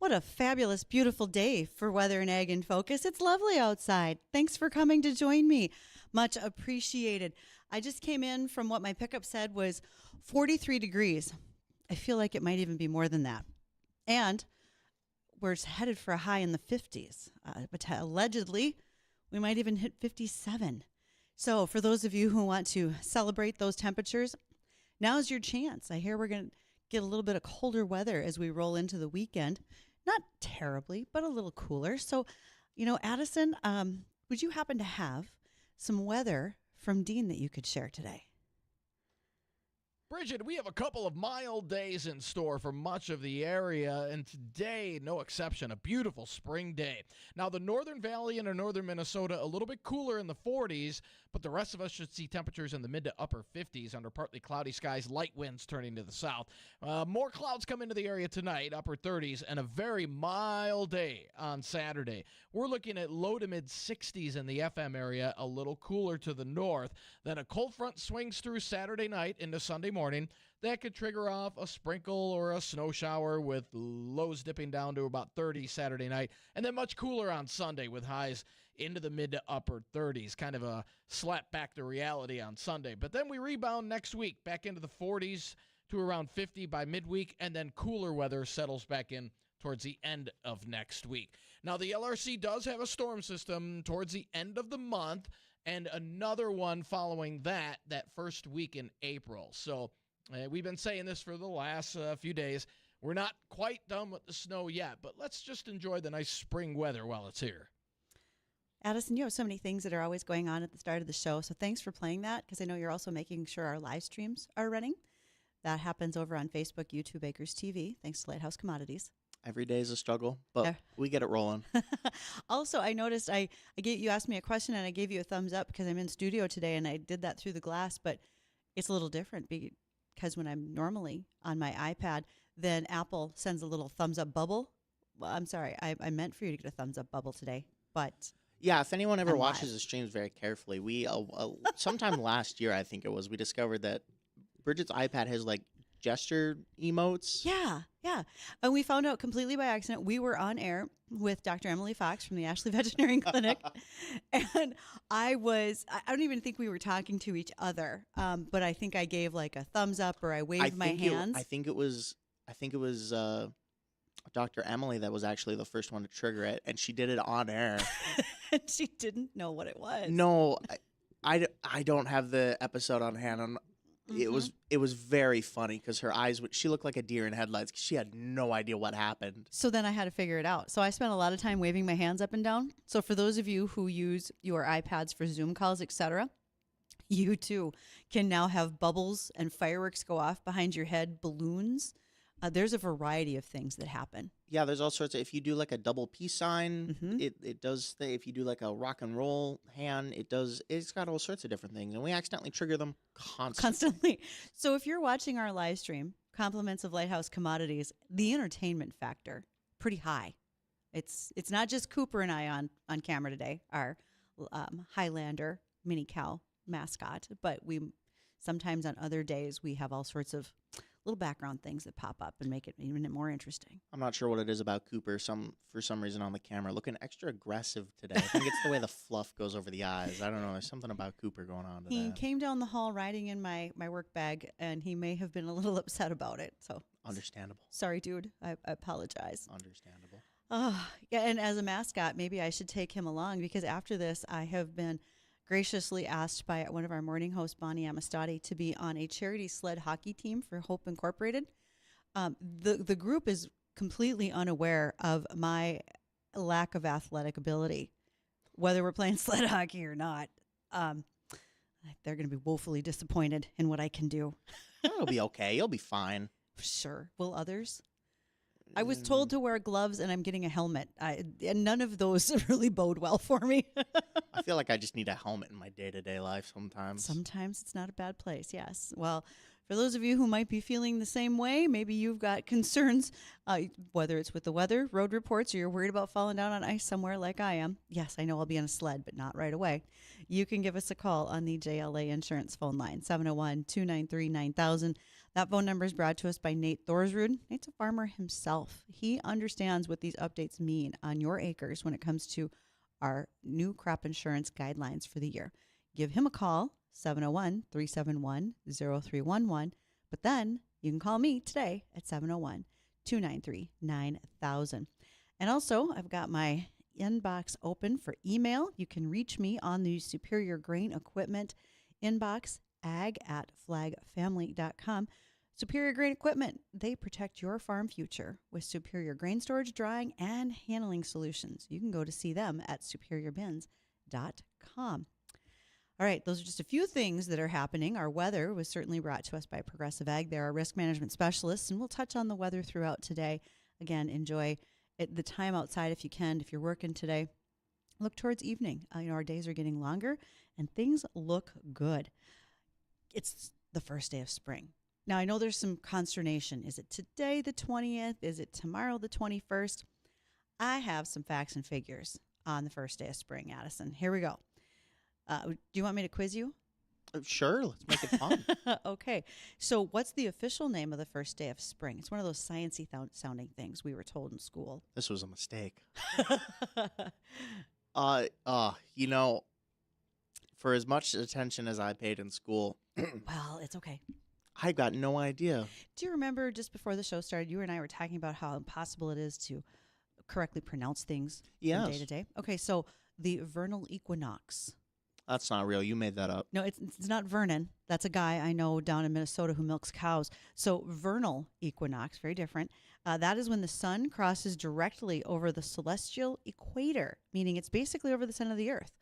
What a fabulous, beautiful day for Weather and Ag in Focus. It's lovely outside. Thanks for coming to join me. Much appreciated. I just came in from what my pickup said was 43 degrees. I feel like it might even be more than that. And we're headed for a high in the 50s. But allegedly, we might even hit 57. So for those of you who want to celebrate those temperatures, now's your chance. I hear we're going to get a little bit of colder weather as we roll into the weekend. Not terribly, but a little cooler. So, Addison, would you happen to have some weather from Dean that you could share today? Bridgette, we have a couple of mild days in store for much of the area, and today, no exception, a beautiful spring day. Now, the Northern Valley and northern Minnesota, a little bit cooler in the 40s, but the rest of us should see temperatures in the mid to upper 50s under partly cloudy skies, light winds turning to the south. More clouds come into the area tonight, upper 30s, and a very mild day on Saturday. We're looking at low to mid 60s in the FM area, a little cooler to the north. Then a cold front swings through Saturday night into Sunday morning. That could trigger off a sprinkle or a snow shower with lows dipping down to about 30 Saturday night, and then much cooler on Sunday with highs into the mid to upper 30s, kind of a slap back to reality on Sunday. But then we rebound next week back into the 40s to around 50 by midweek, and then cooler weather settles back in towards the end of next week. Now, the LRC does have a storm system towards the end of the month, and another one following that first week in April. So we've been saying this for the last few days. We're not quite done with the snow yet, but let's just enjoy the nice spring weather while it's here. Addison, you have so many things that are always going on at the start of the show, so thanks for playing that, because I know you're also making sure our live streams are running. That happens over on Facebook, YouTube, Acres TV, thanks to Lighthouse Commodities. Every day is a struggle, but we get it rolling. Also, I noticed you asked me a question, and I gave you a thumbs up because I'm in studio today, and I did that through the glass, but it's a little different because when I'm normally on my iPad, then Apple sends a little thumbs up bubble. Well, I'm sorry, I meant for you to get a thumbs up bubble today, but... Yeah, if anyone ever watches the streams very carefully, we sometime last year, I think it was, we discovered that Bridgette's iPad has like gesture emotes. Yeah. And we found out completely by accident. We were on air with Dr. Emily Fox from the Ashley Veterinary Clinic. And I don't even think we were talking to each other. But I think I gave like a thumbs up or I waved my hands. I think it was Dr. Emily that was actually the first one to trigger it, and she did it on air. And she didn't know what it was. No, I don't have the episode on hand. It was very funny because her eyes, she looked like a deer in headlights because she had no idea what happened. So then I had to figure it out. So I spent a lot of time waving my hands up and down. So for those of you who use your iPads for Zoom calls, etc., you too can now have bubbles and fireworks go off behind your head, balloons. There's a variety of things that happen. Yeah, there's all sorts of, if you do like a double peace sign, it does, if you do like a rock and roll hand, it's got all sorts of different things. And we accidentally trigger them constantly. So if you're watching our live stream, Compliments of Lighthouse Commodities, the entertainment factor, pretty high. It's not just Cooper and I on camera today, our Highlander mini cow mascot, but sometimes on other days we have all sorts of little background things that pop up and make it even more interesting. I'm not sure what it is about Cooper. For some reason on the camera, looking extra aggressive today. I think it's the way the fluff goes over the eyes. I don't know. There's something about Cooper going on today. He came down the hall riding in my work bag, and he may have been a little upset about it. So understandable. Sorry, dude. I apologize. Understandable. Yeah, and as a mascot, maybe I should take him along because after this, I have been graciously asked by one of our morning hosts, Bonnie Amistadi, to be on a charity sled hockey team for Hope Incorporated. The group is completely unaware of my lack of athletic ability, whether we're playing sled hockey or not. They're going to be woefully disappointed in what I can do. It'll be okay. You'll be fine. Sure. Will others? I was told to wear gloves, and I'm getting a helmet. And none of those really bode well for me. I feel like I just need a helmet in my day-to-day life sometimes. Sometimes it's not a bad place, yes. Well, For those of you who might be feeling the same way, maybe you've got concerns, whether it's with the weather, road reports, or you're worried about falling down on ice somewhere like I am. Yes, I know I'll be on a sled, but not right away. You can give us a call on the JLA Insurance phone line, 701-293-9000. That phone number is brought to us by Nate Thorsrud. Nate's a farmer himself. He understands what these updates mean on your acres when it comes to our new crop insurance guidelines for the year. Give him a call, 701-371-0311. But then you can call me today at 701-293-9000. And also, I've got my inbox open for email. You can reach me on the Superior Grain Equipment inbox, ag@flagfamily.com. Superior Grain Equipment, they protect your farm future with superior grain storage, drying, and handling solutions. You can go to see them at superiourbins.com. All right, those are just a few things that are happening. Our weather was certainly brought to us by Progressive Ag. They're our risk management specialists, and we'll touch on the weather throughout today. Again, enjoy the time outside if you can. If you're working today, look towards evening. Our days are getting longer, and things look good. It's the first day of spring. Now, I know there's some consternation. Is it today, the 20th? Is it tomorrow, the 21st? I have some facts and figures on the first day of spring, Addison. Here we go. Do you want me to quiz you? Sure, let's make it fun. Okay. So what's the official name of the first day of spring? It's one of those sciencey sounding things we were told in school. This was a mistake. For as much attention as I paid in school, Well, it's okay. I got no idea. Do you remember just before the show started, you and I were talking about how impossible it is to correctly pronounce things Yes. from day to day? Okay, so the vernal equinox. That's not real. You made that up. No, it's not Vernon. That's a guy I know down in Minnesota who milks cows. So vernal equinox, very different. That is when the sun crosses directly over the celestial equator, meaning it's basically over the center of the earth.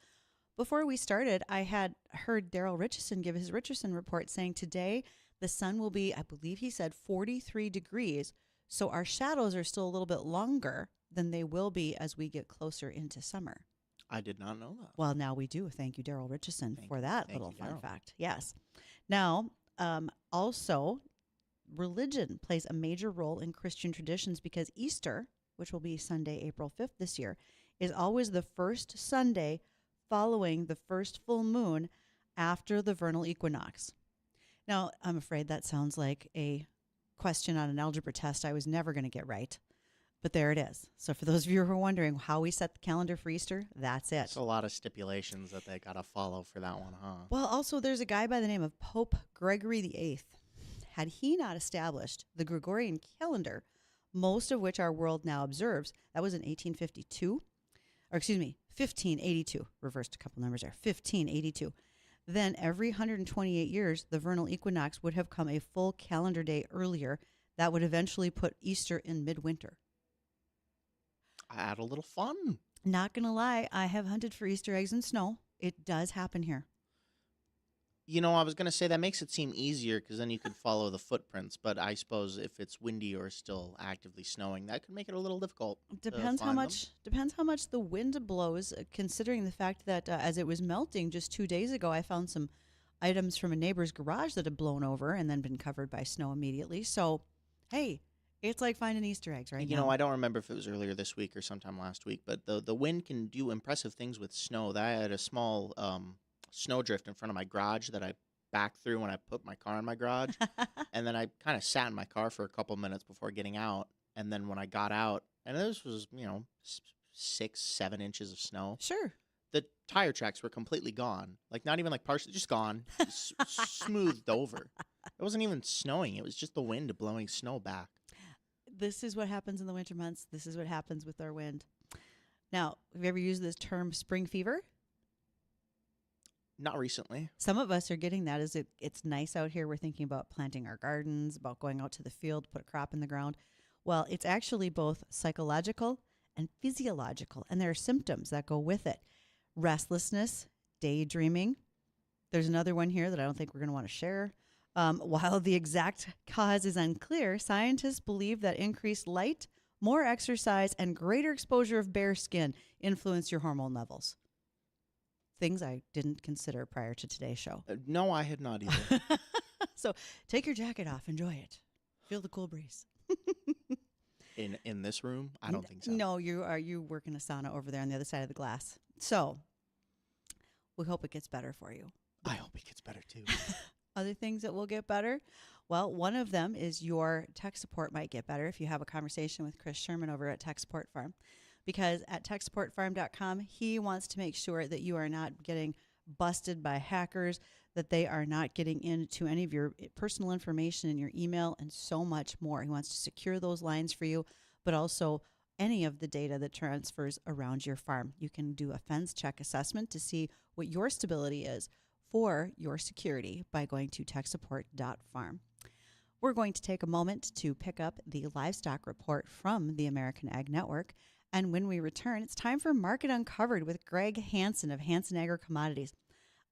Before we started, I had heard Daryl Richardson give his Richardson report saying today the sun will be, I believe he said, 43 degrees. So our shadows are still a little bit longer than they will be as we get closer into summer. I did not know that. Well, now we do. Thank you, Daryl Richardson, for that little fun Daryl. fact. Yes. Now, also, religion plays a major role in Christian traditions because Easter, which will be Sunday, April 5th this year, is always the first Sunday following the first full moon after the vernal equinox. Now, I'm afraid that sounds like a question on an algebra test I was never going to get right. But there it is. So for those of you who are wondering how we set the calendar for Easter, that's it. It's a lot of stipulations that they got to follow for that one, huh? Well, also there's a guy by the name of Pope Gregory VIII. Had he not established the Gregorian calendar, most of which our world now observes, that was in 1582. Reversed a couple numbers there. 1582. Then every 128 years, the vernal equinox would have come a full calendar day earlier. That would eventually put Easter in midwinter. Add a little fun. Not going to lie, I have hunted for Easter eggs in snow. It does happen here. I was going to say that makes it seem easier because then you could follow the footprints. But I suppose if it's windy or still actively snowing, that could make it a little difficult. Depends how much the wind blows, considering the fact that as it was melting just 2 days ago, I found some items from a neighbor's garage that had blown over and then been covered by snow immediately. So, hey, it's like finding Easter eggs right now. I don't remember if it was earlier this week or sometime last week, but the wind can do impressive things with snow. I had a small snowdrift in front of my garage that I backed through when I put my car in my garage. And then I kind of sat in my car for a couple minutes before getting out. And then when I got out, and this was, 6-7 inches of snow. Sure. The tire tracks were completely gone. Like, not even like partially, just gone. Smoothed over. It wasn't even snowing. It was just the wind blowing snow back. This is what happens in the winter months. This is what happens with our wind. Now, have you ever used this term spring fever? Not recently. Some of us are getting that. It's nice out here. We're thinking about planting our gardens, about going out to the field, put a crop in the ground. Well, it's actually both psychological and physiological, and there are symptoms that go with it. Restlessness, daydreaming. There's another one here that I don't think we're going to want to share. While the exact cause is unclear, scientists believe that increased light, more exercise, and greater exposure of bare skin influence your hormone levels. Things I didn't consider prior to today's show. No, I had not either. So take your jacket off. Enjoy it. Feel the cool breeze. In this room, I don't think so. No, you work in a sauna over there on the other side of the glass. So we hope it gets better for you. I hope it gets better too. Other things that will get better? Well, one of them is your tech support might get better if you have a conversation with Chris Sherman over at Tech Support Farm. Because at techsupportfarm.com, he wants to make sure that you are not getting busted by hackers, that they are not getting into any of your personal information in your email, and so much more. He wants to secure those lines for you, but also any of the data that transfers around your farm. You can do a fence check assessment to see what your stability is for your security by going to techsupport.farm. We're going to take a moment to pick up the livestock report from the American Ag Network. And when we return, it's time for Market Uncovered with Gregg Hanson of Hanson Agri Commodities.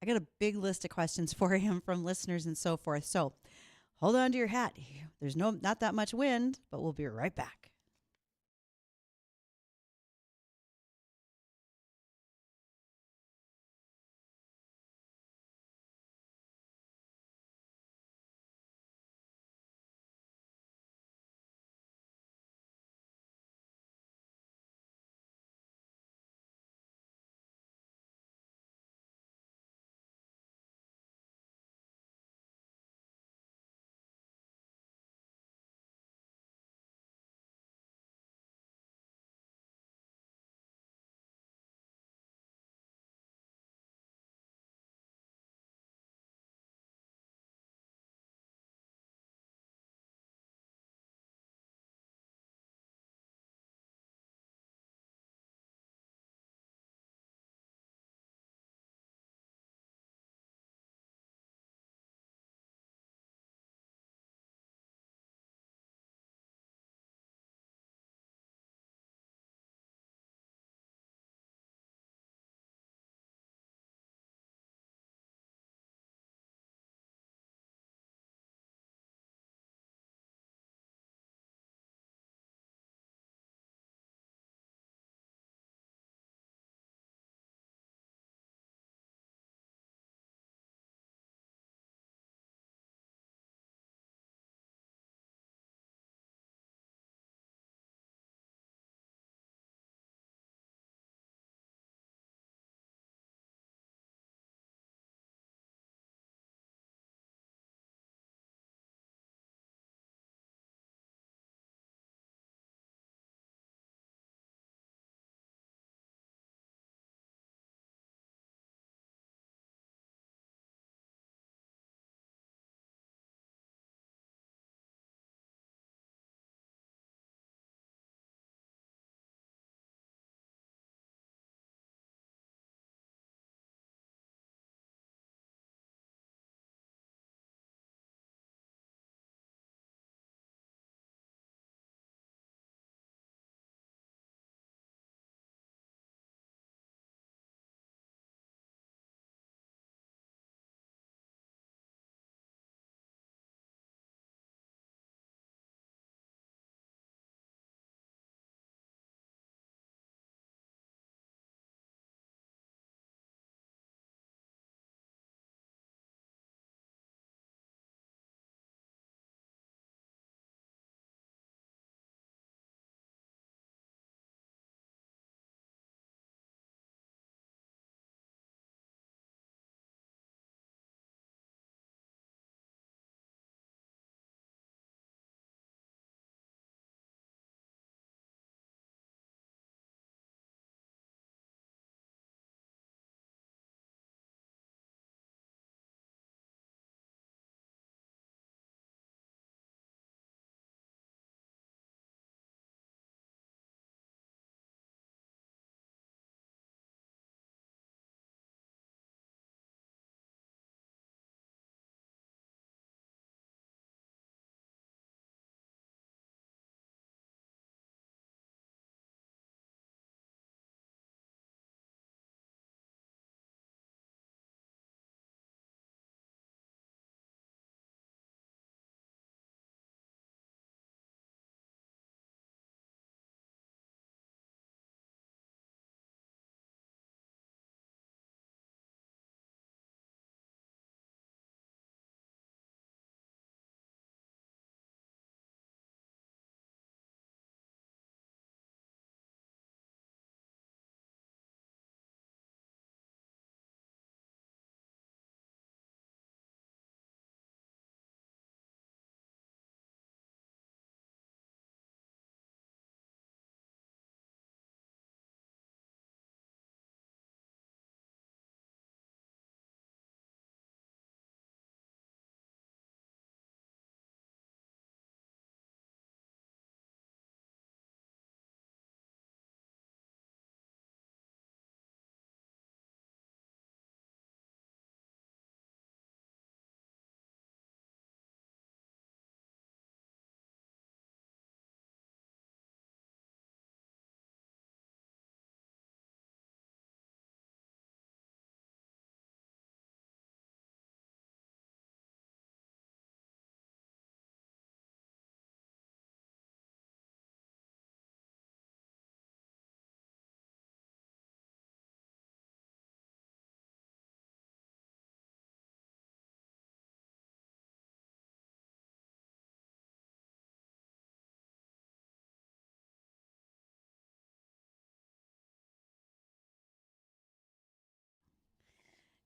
I got a big list of questions for him from listeners and so forth. So hold on to your hat. There's not that much wind, but we'll be right back.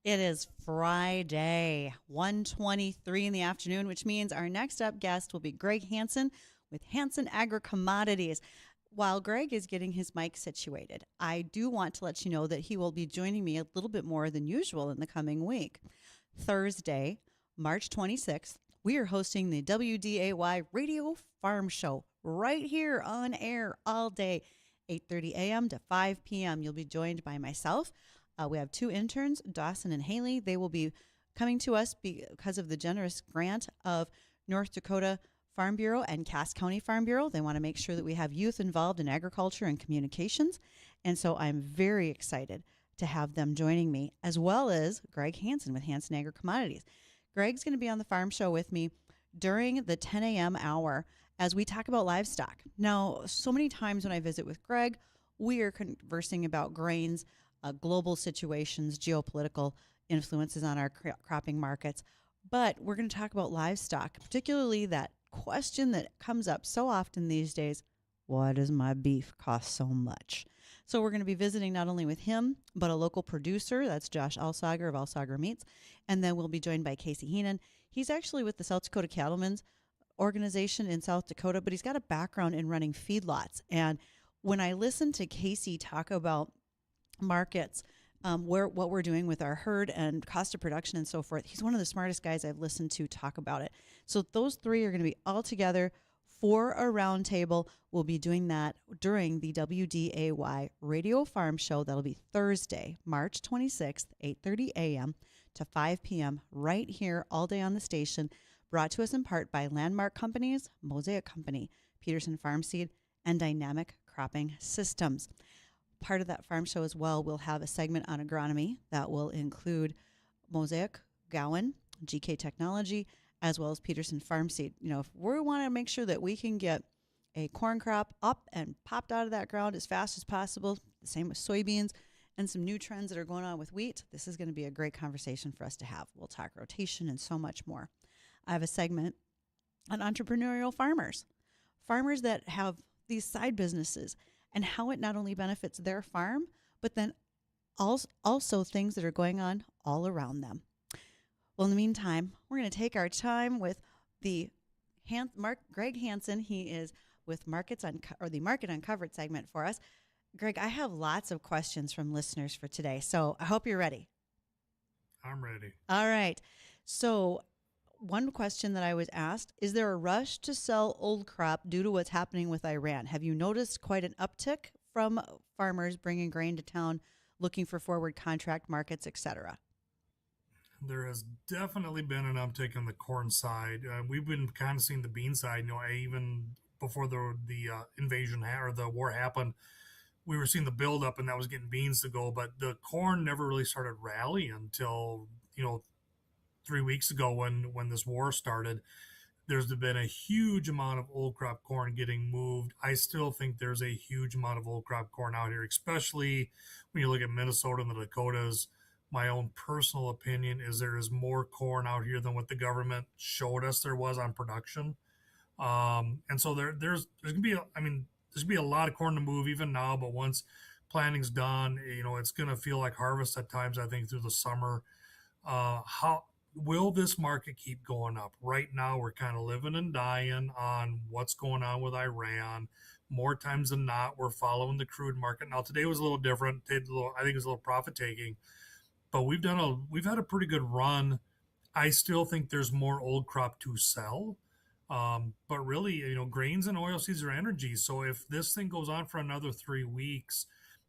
It is Friday, 1:23 in the afternoon, which means our next up guest will be Gregg Hanson with Hanson Agri-Commodities. While Gregg is getting his mic situated, I do want to let you know that he will be joining me a little bit more than usual in the coming week. Thursday, March 26th, we are hosting the WDAY Radio Farm Show right here on air all day, 8:30 a.m. to 5 p.m. You'll be joined by myself. We have two interns, Dawson and Haley. They will be coming to us because of the generous grant of North Dakota Farm Bureau and Cass County Farm Bureau. They want to make sure that we have youth involved in agriculture and communications. And so I'm very excited to have them joining me, as well as Gregg Hanson with Hanson Agri-Commodities. Gregg's going to be on the farm show with me during the 10 a.m. hour as we talk about livestock. Now, so many times when I visit with Gregg, we are conversing about grains, global situations, geopolitical influences on our cropping markets. But we're going to talk about livestock, particularly that question that comes up so often these days: why does my beef cost so much? So we're going to be visiting not only with him, but a local producer. That's Josh Alsager of Alsager Meats. And then we'll be joined by Casey Heenan. He's actually with the South Dakota Cattlemen's organization in South Dakota, but he's got a background in running feedlots. And when I listen to Casey talk about markets, what we're doing with our herd and cost of production and so forth, he's one of the smartest guys I've listened to talk about it. So those three are going to be all together for a roundtable. We'll be doing that during the WDAY Radio Farm Show. That'll be Thursday, March 26th, 8:30 a.m. to 5 p.m. right here all day on the station, brought to us in part by Landmark Companies, Mosaic Company, Peterson Farm Seed, and Dynamic Cropping Systems. Part of that farm show as well, we'll have a segment on agronomy that will include Mosaic, Gowan, GK Technology, as well as Peterson Farm Seed. You know, if we want to make sure that we can get a corn crop up and popped out of that ground as fast as possible, the same with soybeans and some new trends that are going on with wheat, this is going to be a great conversation for us to have. We'll talk rotation and so much more. I have a segment on entrepreneurial farmers that have these side businesses, and how it not only benefits their farm, but then also things that are going on all around them. Well, in the meantime, we're going to take our time with the Gregg Hanson. He is with the Market Uncovered segment for us. Gregg, I have lots of questions from listeners for today, so I hope you're ready. I'm ready. All right. So one question that I was asked: is there a rush to sell old crop due to what's happening with Iran? Have you noticed quite an uptick from farmers bringing grain to town, looking for forward contract markets, etc.? There has definitely been an uptick on the corn side. We've been kind of seeing the bean side. You know, even before the invasion or the war happened, we were seeing the buildup, and that was getting beans to go. But the corn never really started rallying until 3 weeks ago when this war started. There's been a huge amount of old crop corn getting moved. I still think there's a huge amount of old crop corn out here, especially when you look at Minnesota and the Dakotas. My own personal opinion is there is more corn out here than what the government showed us there was on production. And so there's going to be, there's going to be a lot of corn to move even now, but once planning's done, it's going to feel like harvest at times, I think, through the summer. How will this market keep going up? Right now, we're kind of living and dying on what's going on with Iran. More times than not, we're following the crude market. Now, today was a little different. I think it was a little profit taking, but we've had a pretty good run. I still think there's more old crop to sell. But really, grains and oilseeds are energy. So if this thing goes on for another 3 weeks,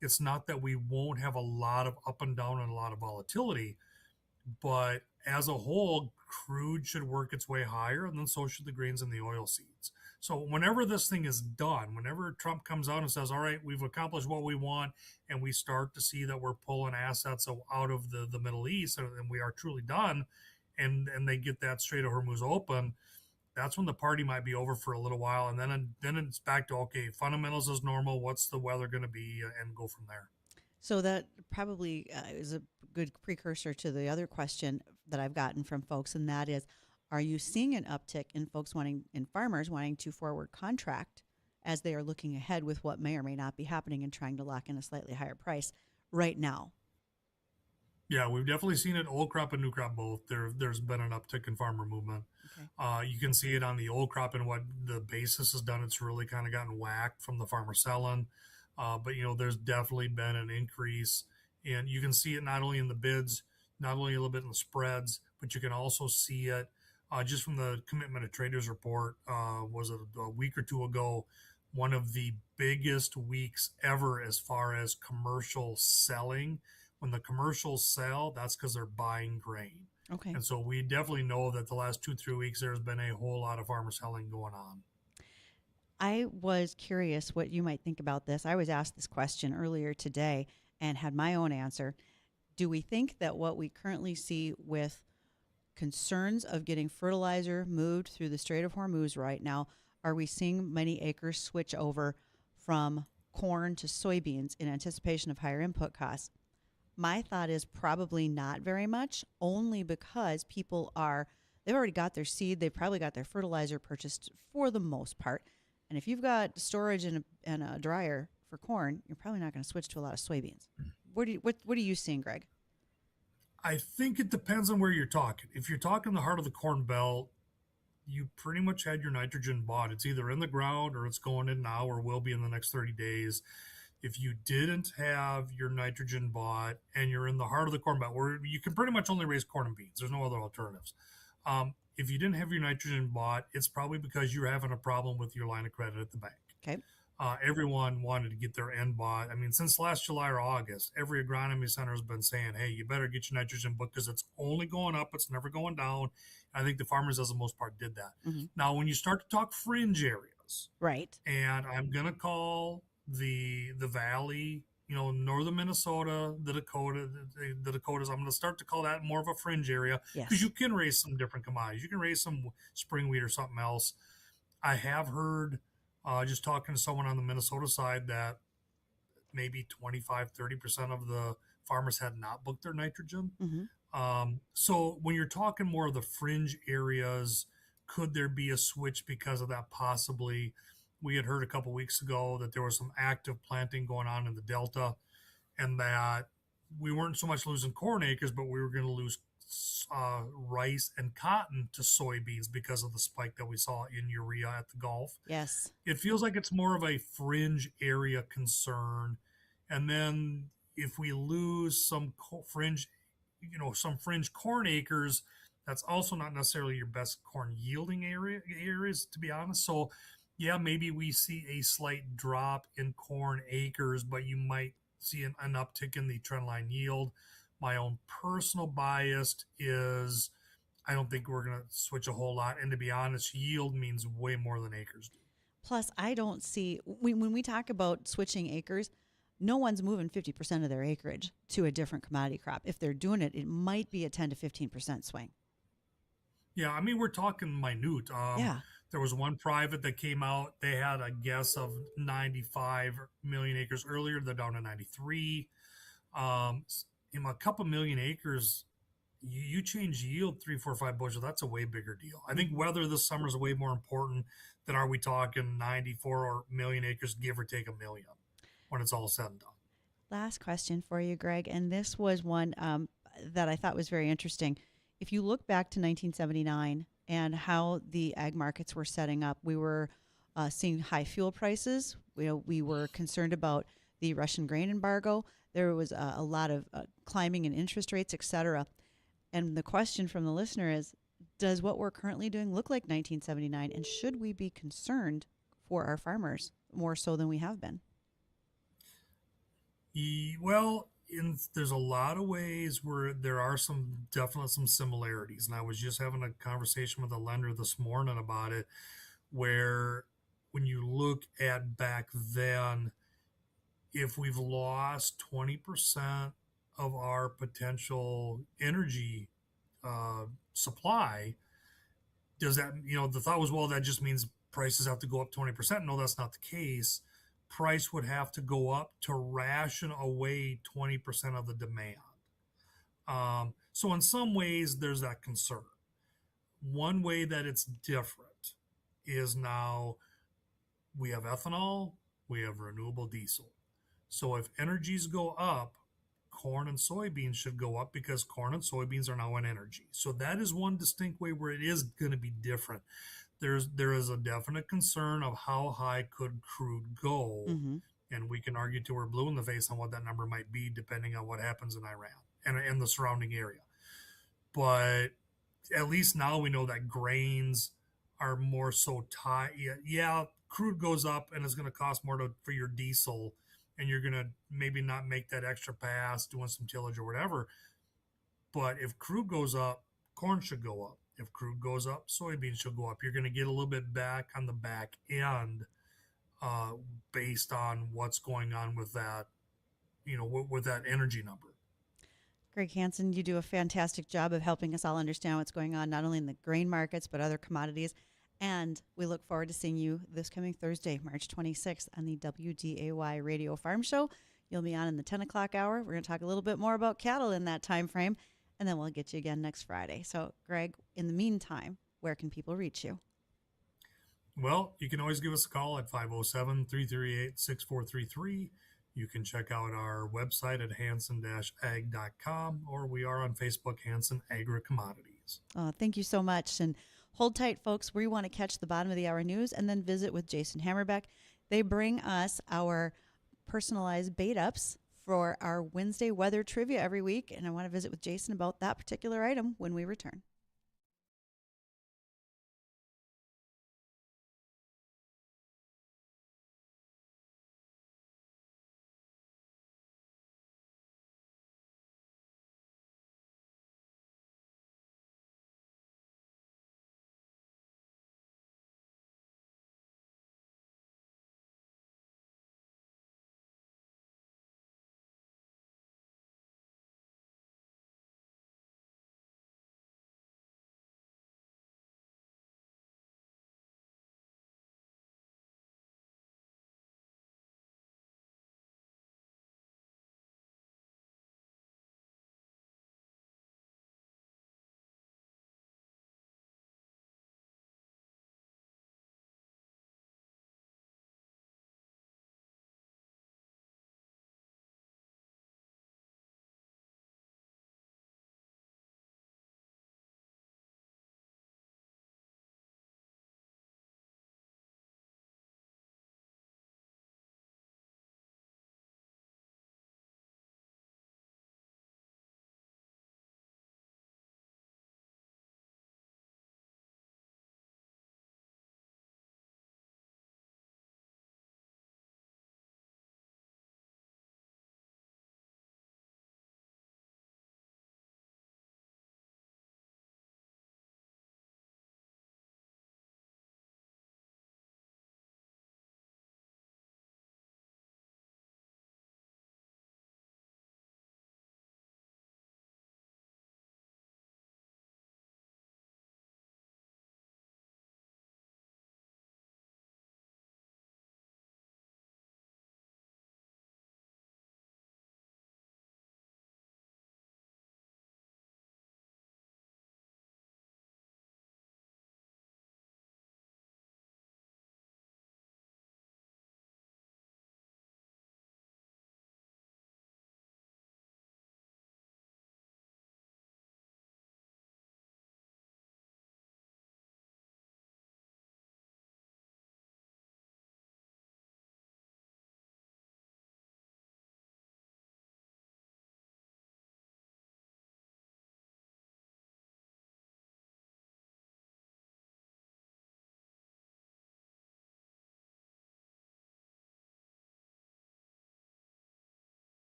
it's not that we won't have a lot of up and down and a lot of volatility, but as a whole, crude should work its way higher, and then so should the grains and the oil seeds. So whenever this thing is done, whenever Trump comes out and says, all right, we've accomplished what we want, and we start to see that we're pulling assets out of the Middle East, and we are truly done, and they get that Strait of Hormuz open, that's when the party might be over for a little while, and then it's back to, okay, fundamentals is normal, what's the weather going to be, and go from there. So that probably is a good precursor to the other question that I've gotten from folks, and that is, are you seeing an uptick in farmers wanting to forward contract as they are looking ahead with what may or may not be happening and trying to lock in a slightly higher price right now? Yeah, we've definitely seen it old crop and new crop both. There's been an uptick in farmer movement. Okay. You can see it on the old crop and what the basis has done. It's really kind of gotten whacked from the farmer selling. But there's definitely been an increase, and you can see it not only in the bids, not only a little bit in the spreads, but you can also see it just from the commitment of traders report. Was it a week or two ago? One of the biggest weeks ever as far as commercial selling. When the commercials sell, that's because they're buying grain. Okay. And so we definitely know that the last 2-3 weeks there's been a whole lot of farmer selling going on. I was curious what you might think about this. I was asked this question earlier today and had my own answer. Do we think that what we currently see with concerns of getting fertilizer moved through the Strait of Hormuz right now, are we seeing many acres switch over from corn to soybeans in anticipation of higher input costs? My thought is probably not very much, only because they've already got their seed, they've probably got their fertilizer purchased for the most part. And if you've got storage and a dryer for corn, you're probably not going to switch to a lot of soybeans. What are you seeing, Greg? I think it depends on where you're talking. If you're talking the heart of the Corn Belt, you pretty much had your nitrogen bought. It's either in the ground or it's going in now or will be in the next 30 days. If you didn't have your nitrogen bought and you're in the heart of the Corn Belt, where you can pretty much only raise corn and beans, there's no other alternatives. If you didn't have your nitrogen bought, it's probably because you're having a problem with your line of credit at the bank. Okay. Everyone wanted to get their end bought. I mean, since last July or August, every agronomy center has been saying, hey, you better get your nitrogen booked because it's only going up. It's never going down. I think the farmers, as the most part, did that. Mm-hmm. Now, when you start to talk fringe areas, right, and I'm going to call the valley, northern Minnesota, the Dakotas, I'm going to start to call that more of a fringe area because you can raise some different commodities. You can raise some spring wheat or something else. I have heard, just talking to someone on the Minnesota side, that maybe 25-30% of the farmers had not booked their nitrogen. Mm-hmm. So when you're talking more of the fringe areas, could there be a switch because of that? Possibly. We had heard a couple weeks ago that there was some active planting going on in the Delta, and that we weren't so much losing corn acres, but we were going to lose rice and cotton to soybeans because of the spike that we saw in urea at the Gulf. Yes. It feels like it's more of a fringe area concern. And then if we lose some fringe corn acres, that's also not necessarily your best corn yielding areas, to be honest. So yeah, maybe we see a slight drop in corn acres, but you might see an uptick in the trendline yield. My own personal bias is I don't think we're going to switch a whole lot. And to be honest, yield means way more than acres do. Plus, I don't see, when we talk about switching acres, no one's moving 50% of their acreage to a different commodity crop. If they're doing it, it might be a 10 to 15% swing. Yeah, I mean, we're talking minute. There was one private that came out. They had a guess of 95 million acres earlier. They're down to 93. In a couple million acres, you change yield 3, 4, 5 bushel. That's a way bigger deal. I think weather this summer is way more important than are we talking 94 million acres, give or take a million, when it's all said and done. Last question for you, Greg, and this was one that I thought was very interesting. If you look back to 1979 and how the ag markets were setting up, we were seeing high fuel prices. We were concerned about the Russian grain embargo. There was a lot of climbing in interest rates, et cetera. And the question from the listener is, does what we're currently doing look like 1979? And should we be concerned for our farmers more so than we have been? Well, there's a lot of ways where there are some similarities. And I was just having a conversation with a lender this morning about it, where when you look at back then, if we've lost 20% of our potential energy supply, does that, the thought was, well, that just means prices have to go up 20%. No, that's not the case. Price would have to go up to ration away 20% of the demand. So in some ways, there's that concern. One way that it's different is now we have ethanol, we have renewable diesel. So if energies go up, corn and soybeans should go up because corn and soybeans are now in energy. So that is one distinct way where it is going to be different. There is a definite concern of how high could crude go, Mm-hmm. and we can argue till we're blue in the face on what that number might be, depending on what happens in Iran and the surrounding area. But at least now we know that grains are more so tied. Yeah, crude goes up and it's going to cost more for your diesel, and you're going to maybe not make that extra pass doing some tillage or whatever. But if crude goes up, corn should go up. If crude goes up, soybeans should go up. You're going to get a little bit back on the back end uh, based on what's going on with that, with that energy number. Gregg Hanson, you do a fantastic job of helping us all understand what's going on, not only in the grain markets, but other commodities. And we look forward to seeing you this coming Thursday, March 26th, on the WDAY Radio Farm Show. You'll be on in the 10 o'clock hour. We're going to talk a little bit more about cattle in that time frame, and then we'll get you again next Friday. So, Greg, in the meantime, where can people reach you? Well, you can always give us a call at 507-338-6433. You can check out our website at hanson-ag.com, or we are on Facebook, Hanson Agri-Commodities. Thank you so much. And hold tight, folks. We want to catch the bottom of the hour news and then visit with Jason Hammerback. They bring us our personalized bait ups for our Wednesday weather trivia every week. And I want to visit with Jason about that particular item when we return.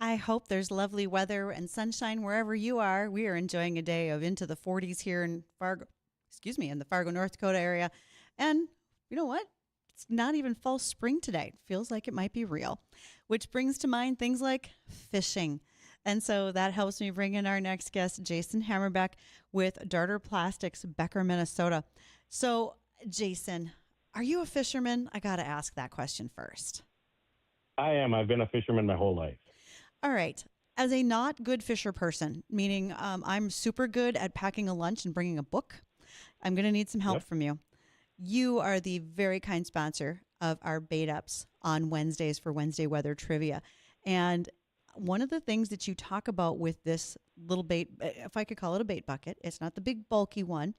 I hope there's lovely weather and sunshine wherever you are. We are enjoying a day of into the 40s here in in the Fargo, North Dakota area. And you know what? It's not even false spring today. It feels like it might be real, which brings to mind things like fishing. And so that helps me bring in our next guest, Jason Hammerback with Darter Plastics, Becker, Minnesota. So, Jason, are you a fisherman? I got to ask that question first. I am. I've been a fisherman my whole life. All right. As a not good fisher person, meaning I'm super good at packing a lunch and bringing a book, I'm going to need some help from you. You are the very kind sponsor of our bait ups on Wednesdays for Wednesday Weather Trivia. And one of the things that you talk about with this little bait, if I could call it a bait bucket, it's not the big bulky one.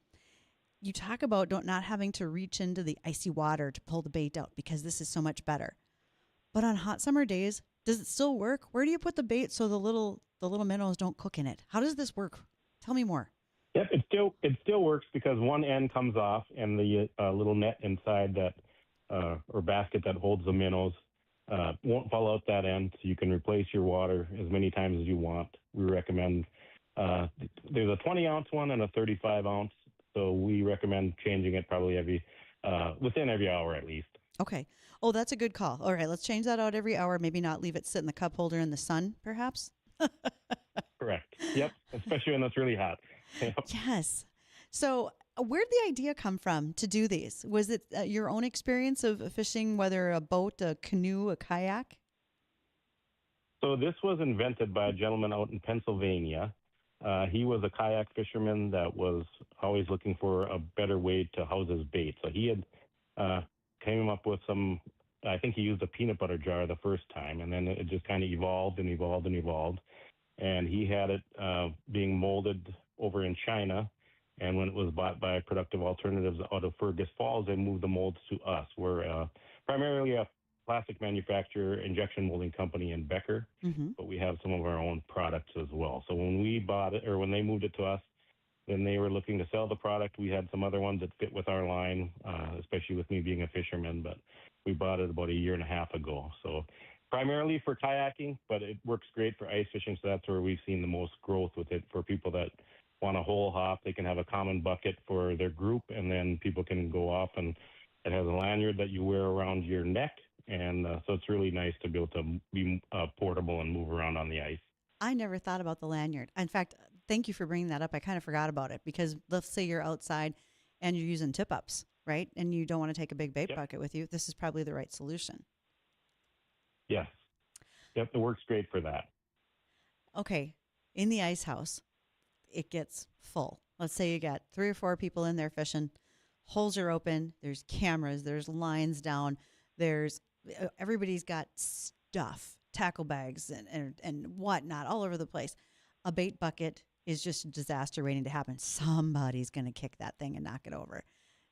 You talk about not having to reach into the icy water to pull the bait out because this is so much better. But on hot summer days, does it still work? Where do you put the bait so the little minnows don't cook in it? How does this work? Tell me more. Yep, it still works because one end comes off and the little net inside that or basket that holds the minnows won't fall out that end, so you can replace your water as many times as you want. We recommend there's a 20-ounce one and a 35-ounce, so we recommend changing it probably within every hour at least. Okay. Oh, that's a good call. All right, let's change that out every hour. Maybe not leave it sit in the cup holder in the sun, perhaps. Correct. Yep, especially when it's really hot. Yep. Yes. So where did the idea come from to do these? Was it your own experience of fishing, whether a boat, a canoe, a kayak? So this was invented by a gentleman out in Pennsylvania. He was a kayak fisherman that was always looking for a better way to house his bait. So he had came up with I think he used a peanut butter jar the first time, and then it just kind of evolved and evolved and evolved. And he had it being molded over in China. And when it was bought by Productive Alternatives out of Fergus Falls, they moved the molds to us. We're primarily a plastic manufacturer, injection molding company in Becker, but we have some of our own products as well. So when we bought it, or when they moved it to us, then they were looking to sell the product. We had some other ones that fit with our line, especially with me being a fisherman, but we bought it about a year and a half ago. So primarily for kayaking, but it works great for ice fishing, so that's where we've seen the most growth with it. For people that want a whole hop, they can have a common bucket for their group, and then people can go off, and it has a lanyard that you wear around your neck, and so it's really nice to be able to be portable and move around on the ice. I never thought about the lanyard. In fact, thank you for bringing that up. I kind of forgot about it because let's say you're outside and you're using tip-ups, right? And you don't want to take a big bait bucket with you. This is probably the right solution. Yes. Yep, it works great for that. Okay, in the ice house, it gets full. Let's say you got 3 or 4 people in there fishing. Holes are open. There's cameras. There's lines down. Everybody's got stuff, tackle bags and whatnot all over the place. A bait bucket is just a disaster waiting to happen. Somebody's going to kick that thing and knock it over.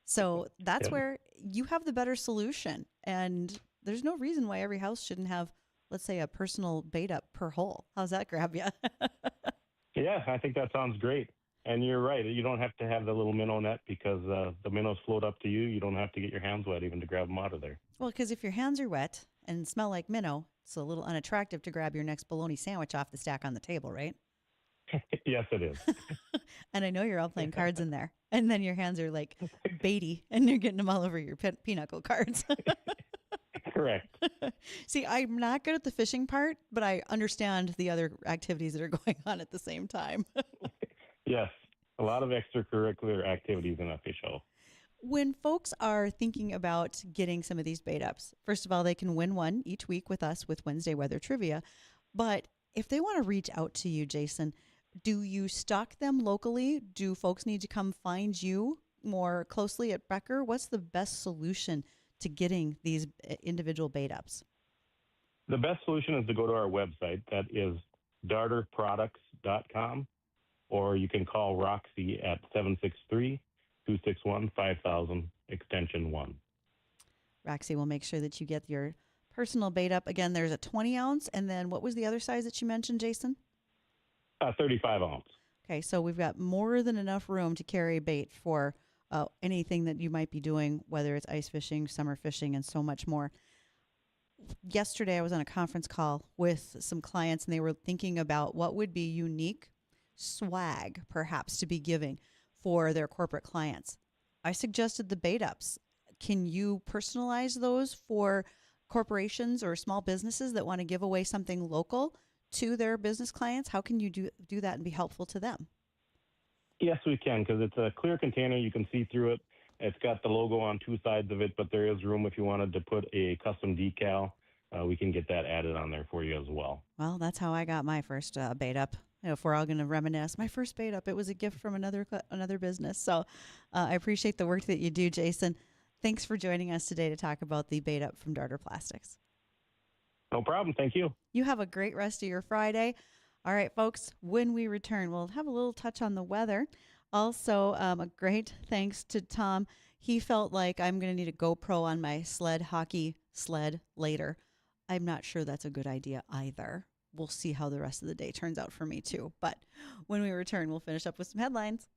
So that's where you have the better solution. And there's no reason why every house shouldn't have, let's say, a personal bait up per hole. How's that grab you? Yeah, I think that sounds great. And you're right. You don't have to have the little minnow net because the minnows float up to you. You don't have to get your hands wet even to grab them out of there. Well, because if your hands are wet and smell like minnow, it's a little unattractive to grab your next bologna sandwich off the stack on the table, right? Yes, it is. And I know you're all playing cards in there. And then your hands are like baity and you're getting them all over your pinochle cards. Correct. See, I'm not good at the fishing part, but I understand the other activities that are going on at the same time. Yes, a lot of extracurricular activities in a fish hole. When folks are thinking about getting some of these bait ups, first of all, they can win one each week with us with Wednesday Weather Trivia. But if they want to reach out to you, Jason, do you stock them locally? Do folks need to come find you more closely at Becker? What's the best solution to getting these individual bait ups? The best solution is to go to our website. That is darterproducts.com, or you can call Roxy at 763-261-5000, extension 1. Roxy will make sure that you get your personal bait up. Again, there's a 20-ounce, and then what was the other size that you mentioned, Jason? 35-ounce. Okay, so we've got more than enough room to carry bait for anything that you might be doing, whether it's ice fishing, summer fishing, and so much more. yesterday I was on a conference call with some clients, and they were thinking about what would be unique swag, perhaps, to be giving for their corporate clients. I suggested the bait ups. Can you personalize those for corporations or small businesses that want to give away something local to their business clients? How can you do that and be helpful to them? Yes, we can, because it's a clear container. You can see through it. It's got the logo on two sides of it, but there is room if you wanted to put a custom decal. We can get that added on there for you as well. Well, that's how I got my first bait up. If we're all going to reminisce, my first bait up, it was a gift from another business. So I appreciate the work that you do, Jason. Thanks for joining us today to talk about the bait up from Darter Plastics. No problem. Thank you. You have a great rest of your Friday. All right, folks, when we return, we'll have a little touch on the weather. Also, a great thanks to Tom. He felt like I'm going to need a GoPro on my hockey sled later. I'm not sure that's a good idea either. We'll see how the rest of the day turns out for me, too. But when we return, we'll finish up with some headlines.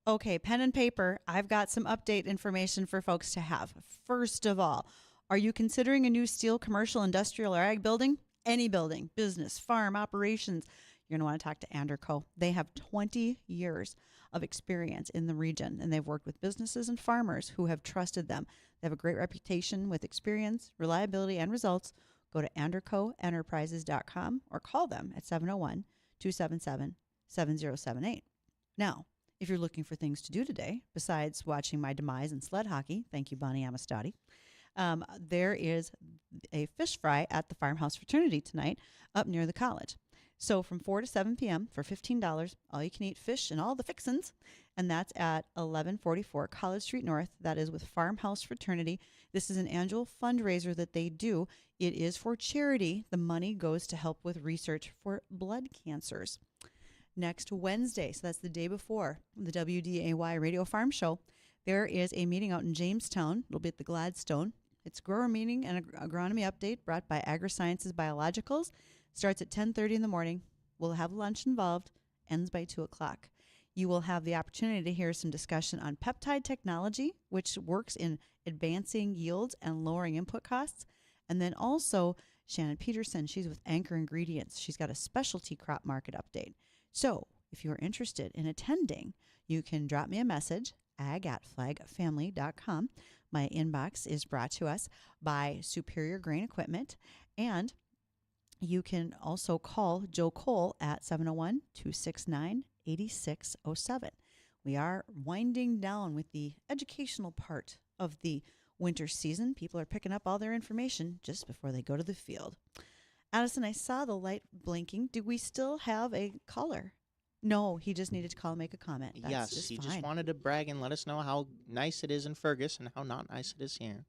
Okay, pen and paper. I've got some update information for folks to have. First of all, are you considering a new steel, commercial, industrial, or ag building? Any building, business, farm, operations. You're going to want to talk to Anderco. They have 20 years of experience in the region, and they've worked with businesses and farmers who have trusted them. They have a great reputation with experience, reliability, and results. Go to andercoenterprises.com or call them at 701-277-7078. Now, if you're looking for things to do today, besides watching my demise in sled hockey, thank you, Bonnie Amistadi, there is a fish fry at the Farmhouse Fraternity tonight up near the college. So from 4 to 7 p.m. for $15, all you can eat fish and all the fixins. And that's at 1144 College Street North. That is with Farmhouse Fraternity. This is an annual fundraiser that they do. It is for charity. The money goes to help with research for blood cancers. Next Wednesday, so that's the day before the WDAY Radio Farm Show, there is a meeting out in Jamestown. It'll be at the Gladstone. It's a grower meeting and an agronomy update brought by AgriSciences Biologicals. Starts at 10:30 in the morning. We'll have lunch involved. Ends by 2 o'clock. You will have the opportunity to hear some discussion on peptide technology, which works in advancing yields and lowering input costs. And then also Shannon Peterson, she's with Anchor Ingredients. She's got a specialty crop market update. So if you're interested in attending, you can drop me a message, ag@flagfamily.com. My inbox is brought to us by Superior Grain Equipment, and you can also call Joe Cole at 701-269-8607. We are winding down with the educational part of the winter season. People are picking up all their information just before they go to the field. Addison, I saw the light blinking. Do we still have a caller? No, he just needed to call and make a comment. That's Yes, just he fine. just wanted to brag and let us know how nice it is in Fergus and how not nice it is here.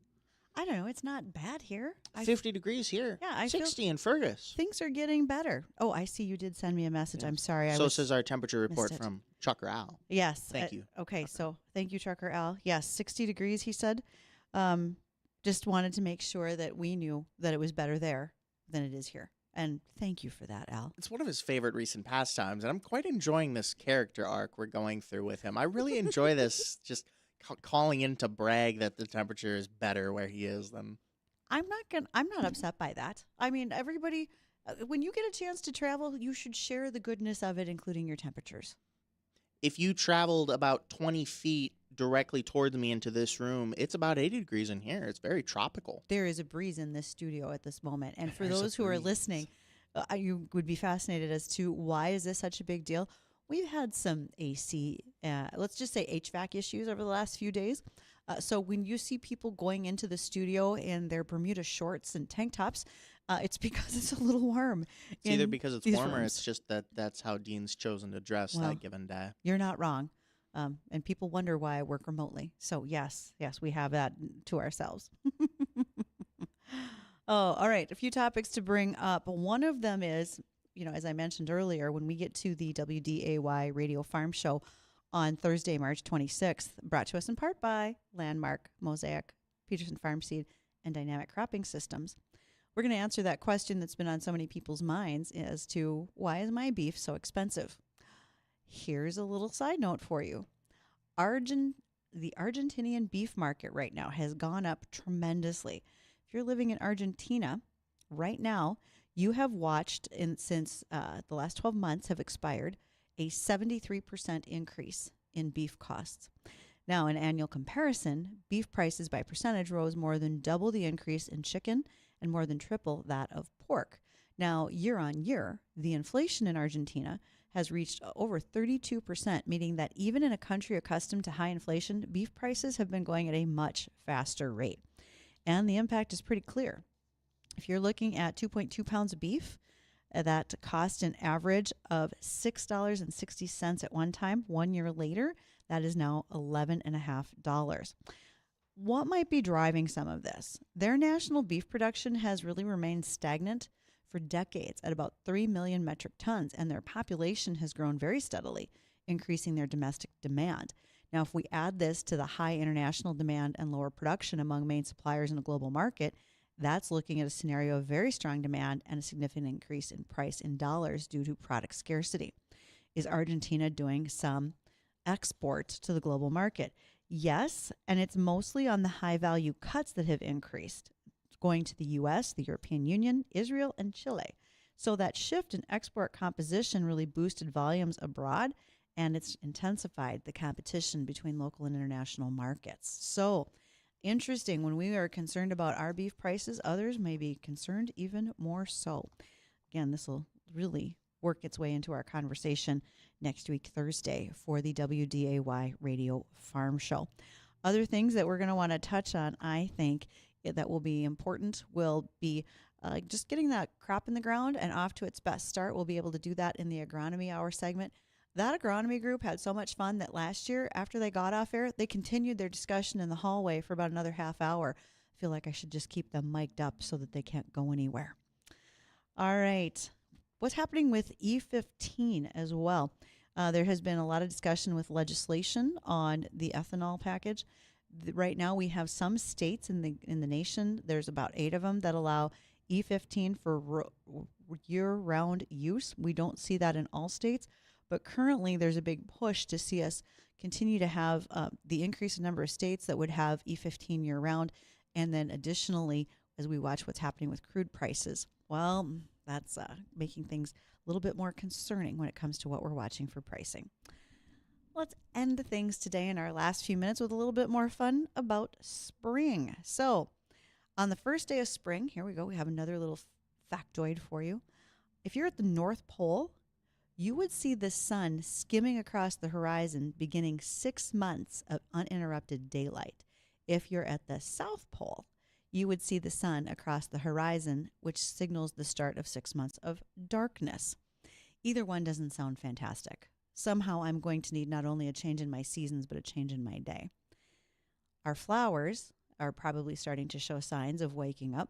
I don't know. It's not bad here. 50 degrees here. Yeah, I feel 60 in Fergus. things are getting better. Oh, I see you did send me a message. Yeah. I'm sorry. So says our temperature report it. from Chucker Al. Yes. Thank you. Okay, so thank you, Trucker Al. Yes, 60 degrees, he said. Just wanted to make sure that we knew that it was better there than it is here. And thank you for that, Al. It's one of his favorite recent pastimes, and I'm quite enjoying this character arc we're going through with him. I really enjoy this, just calling in to brag that the temperature is better where he is than... I'm not upset by that. I mean, everybody, when you get a chance to travel, you should share the goodness of it, including your temperatures. If you traveled about 20 feet directly towards me into this room, it's about 80 degrees in here. It's very tropical. There is a breeze in this studio at this moment. And for There's a those who are breeze. listening, you would be fascinated as to why is this such a big deal. We've had some AC, let's just say HVAC issues over the last few days. So when you see people going into the studio in their Bermuda shorts and tank tops, it's because it's a little warm. It's either because it's these warmer, rooms. it's just that's how Dean's chosen to dress Well, that given day. You're not wrong. And people wonder why I work remotely. So yes, we have that to ourselves. Oh, all right. A few topics to bring up. One of them is, as I mentioned earlier, when we get to the WDAY Radio Farm Show on Thursday, March 26th, brought to us in part by Landmark, Mosaic, Peterson Farm Seed, and Dynamic Cropping Systems. We're going to answer that question that's been on so many people's minds as to why is my beef so expensive? Here's a little side note for you. The Argentinian beef market right now has gone up tremendously. If you're living in Argentina right now, you have watched, since the last 12 months have expired, a 73% increase in beef costs. Now, in annual comparison, beef prices by percentage rose more than double the increase in chicken and more than triple that of pork. Now, year on year, the inflation in Argentina has reached over 32%, meaning that even in a country accustomed to high inflation, beef prices have been going at a much faster rate. And the impact is pretty clear. If you're looking at 2.2 pounds of beef, that cost an average of $6.60 at one time. 1 year later, that is now $11.50. What might be driving some of this? Their national beef production has really remained stagnant for decades at about 3 million metric tons, and their population has grown very steadily, increasing their domestic demand. Now, if we add this to the high international demand and lower production among main suppliers in the global market, that's looking at a scenario of very strong demand and a significant increase in price in dollars due to product scarcity. Is Argentina doing some export to the global market. Yes, and it's mostly on the high value cuts that have increased, going to the US, the European Union, Israel, and Chile. So that shift in export composition really boosted volumes abroad, and it's intensified the competition between local and international markets. So interesting, when we are concerned about our beef prices, others may be concerned even more so. Again, this will really work its way into our conversation next week, Thursday, for the WDAY Radio Farm Show. Other things that we're going to want to touch on, I think, that will be important will be just getting that crop in the ground and off to its best start. We'll be able to do that in the Agronomy Hour segment. That agronomy group had so much fun that last year, after they got off air, they continued their discussion in the hallway for about another half hour. I feel like I should just keep them mic'd up so that they can't go anywhere. All right. What's happening with E15 as well? There has been a lot of discussion with legislation on the ethanol package. Right now, we have some states in the nation. There's about 8 of them that allow E15 for year-round use. We don't see that in all states, but currently there's a big push to see us continue to have the increase in number of states that would have E15 year-round, and then additionally, as we watch what's happening with crude prices. Well, that's making things a little bit more concerning when it comes to what we're watching for pricing. Let's end things today in our last few minutes with a little bit more fun about spring. So, on the first day of spring, here we go, we have another little factoid for you. If you're at the North Pole, you would see the sun skimming across the horizon beginning 6 months of uninterrupted daylight. If you're at the South Pole, you would see the sun across the horizon, which signals the start of 6 months of darkness. Either one doesn't sound fantastic. Somehow I'm going to need not only a change in my seasons, but a change in my day. Our flowers are probably starting to show signs of waking up.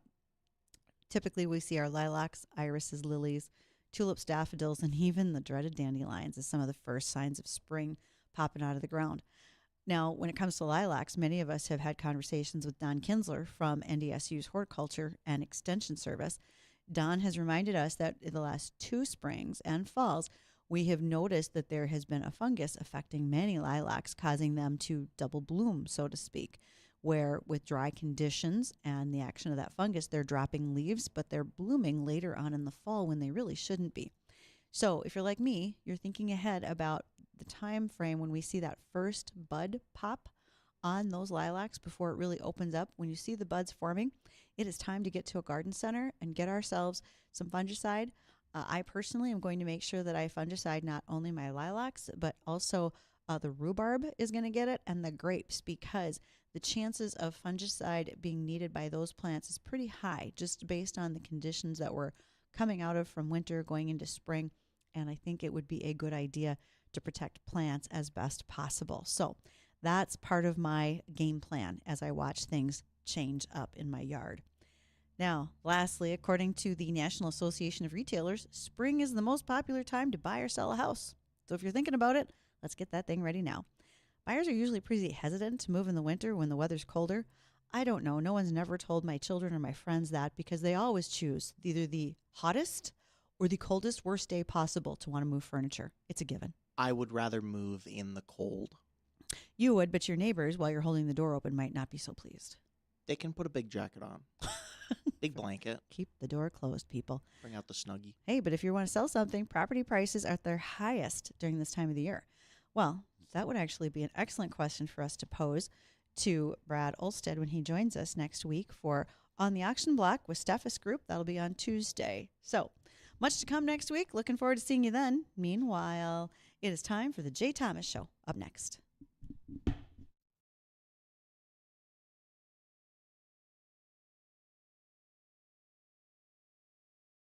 Typically, we see our lilacs, irises, lilies, tulips, daffodils, and even the dreaded dandelions as some of the first signs of spring popping out of the ground. Now, when it comes to lilacs, many of us have had conversations with Don Kinsler from NDSU's Horticulture and Extension Service. Don has reminded us that in the last 2 springs and falls, we have noticed that there has been a fungus affecting many lilacs, causing them to double bloom, so to speak, where with dry conditions and the action of that fungus, they're dropping leaves, but they're blooming later on in the fall when they really shouldn't be. So if you're like me, you're thinking ahead about the time frame when we see that first bud pop on those lilacs before it really opens up. When you see the buds forming, it is time to get to a garden center and get ourselves some fungicide. I personally am going to make sure that I fungicide not only my lilacs, but also the rhubarb is going to get it, and the grapes, because the chances of fungicide being needed by those plants is pretty high, just based on the conditions that we're coming out of from winter going into spring. And I think it would be a good idea to protect plants as best possible. So that's part of my game plan as I watch things change up in my yard. Now, lastly, according to the National Association of Retailers, spring is the most popular time to buy or sell a house. So if you're thinking about it, let's get that thing ready now. Buyers are usually pretty hesitant to move in the winter when the weather's colder. I don't know. No one's never told my children or my friends that, because they always choose either the hottest or the coldest, worst day possible to want to move furniture. It's a given. I would rather move in the cold. You would, but your neighbors, while you're holding the door open, might not be so pleased. They can put a big jacket on. Big blanket. Keep the door closed, people. Bring out the Snuggie. Hey, but if you want to sell something, property prices are at their highest during this time of the year. Well, that would actually be an excellent question for us to pose to Brad Olstead when he joins us next week for On the Auction Block with Steffes Group. That'll be on Tuesday. So, much to come next week. Looking forward to seeing you then. Meanwhile, it is time for the Jay Thomas Show. Up next.